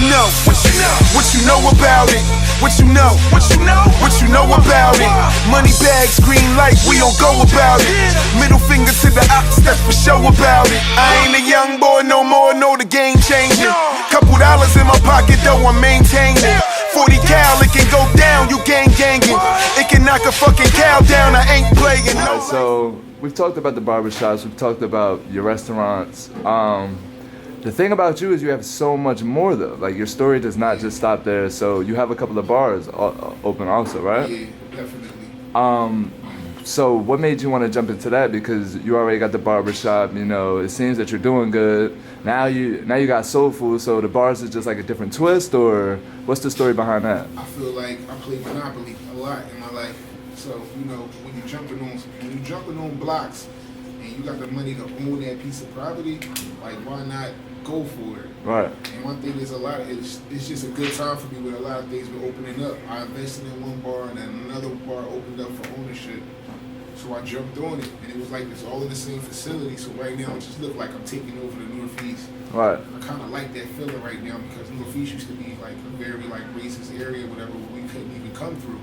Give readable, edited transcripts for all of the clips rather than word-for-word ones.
know? What you know about it? What you know? What you know about it? Money bags, green light, we don't go about it. Middle finger to the ops, that's for show about it. I ain't a young boy no more, know the game changing. Couple dollars in my pocket though, I'm maintaining. 40 cal, it can go down, you ganging. It can knock a fucking cow down, I ain't playing. No. So we've talked about the barbershops, we've talked about your restaurants. The thing about you is you have so much more though. Like your story does not just stop there. So you have a couple of bars open also, right? Yeah, definitely. So what made you want to jump into that? Because you already got the barbershop, you know, it seems that you're doing good. Now you got soul food, so the bars is just like a different twist, or what's the story behind that? I feel like I played Monopoly a lot in my life. So, you know, when you're jumping on blocks and you got the money to own that piece of property, like why not go for it? Right. And one thing is it's just a good time for me with a lot of things been opening up. I invested in one bar and then another bar opened up for ownership. So I jumped on it, and it was like it's all in the same facility. So right now, it just look like I'm taking over the Northeast. Right. I kind of like that feeling right now because Northeast used to be like a very like racist area, whatever, where we couldn't even come through.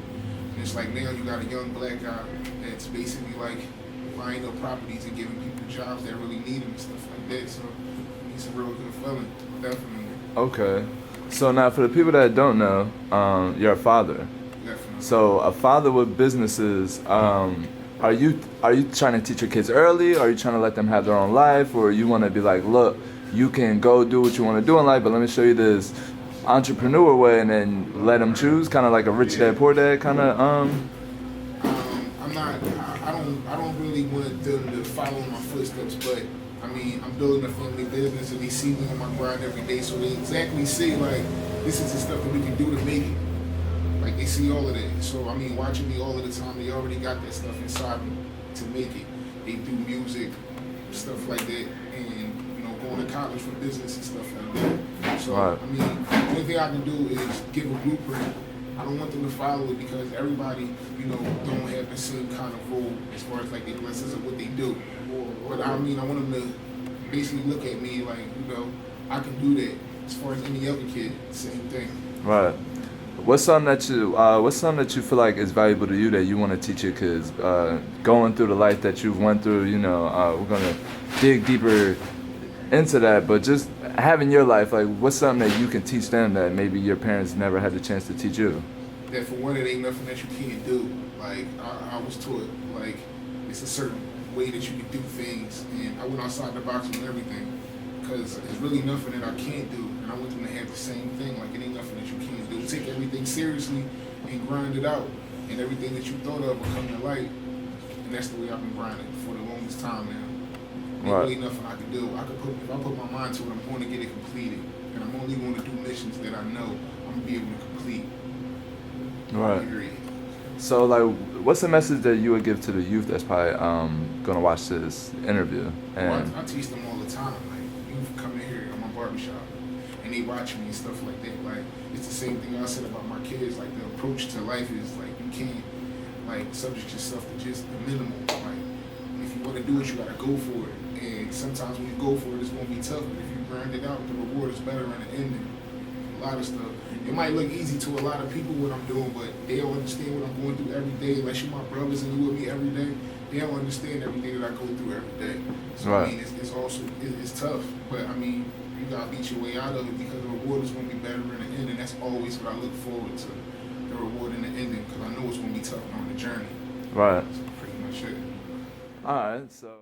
And it's like now you got a young black guy that's basically like buying up properties and giving people jobs that really need them and stuff like that. So it's a real good feeling, definitely. Okay. So now for the people that don't know, you're a father. Definitely. So a father with businesses. Are you trying to teach your kids early? Or are you trying to let them have their own life? Or you want to be like, look, you can go do what you want to do in life, but let me show you this entrepreneur way, and then let them choose, kind of like a rich dad, poor dad kind of. I'm not. I don't really want them to follow in my footsteps, but I mean, I'm building a family business, and they see me on my grind every day, so they exactly see like this is the stuff that we can do to make it. Like they see all of that. So I mean, watching me all of the time, they already got that stuff inside me to make it. They do music, stuff like that, and you know, going to college for business and stuff like that. So right. I mean, the only thing I can do is give a blueprint. I don't want them to follow it because everybody, you know, don't have the same kind of role as far as like their blessings of what they do. But I mean, I want them to basically look at me like, you know, I can do that. As far as any other kid, same thing. Right. What's something that you feel like is valuable to you that you want to teach your kids? Going through the life that you've went through, you know, we're gonna dig deeper into that, but just having your life, like what's something that you can teach them that maybe your parents never had the chance to teach you? That for one, it ain't nothing that you can't do. Like I was taught, like it's a certain way that you can do things, and I went outside the box with everything. Because there's really nothing that I can't do, and I want them to have the same thing. Like it ain't nothing that you can't do. Take everything seriously and grind it out, and everything that you thought of will come to light. And that's the way I've been grinding for the longest time now. Ain't really nothing I can do. If I put my mind to it, I'm going to get it completed, and I'm only going to do missions that I know I'm gonna be able to complete. Right. Period. So like, what's the message that you would give to the youth that's probably gonna watch this interview? And I teach them all the time. Come in here on my barbershop and they watch me and stuff like that. Like it's the same thing I said about my kids. Like the approach to life is like you can't like subject yourself to just the minimum. Like if you want to do it, you gotta go for it. And sometimes when you go for it, it's gonna be tough. But if you grind it out, the reward is better in the ending. A lot of stuff. It might look easy to a lot of people what I'm doing, but they don't understand what I'm going through every day. Unless you're my brothers and you with me every day, they don't understand everything that I go through every day. So right. I mean, it's also it's tough, but I mean, you gotta beat your way out of it because the reward is gonna be better in the end, and that's always what I look forward to, the reward in the ending, because I know it's gonna be tough on the journey. Right. That's pretty much it. All right. So.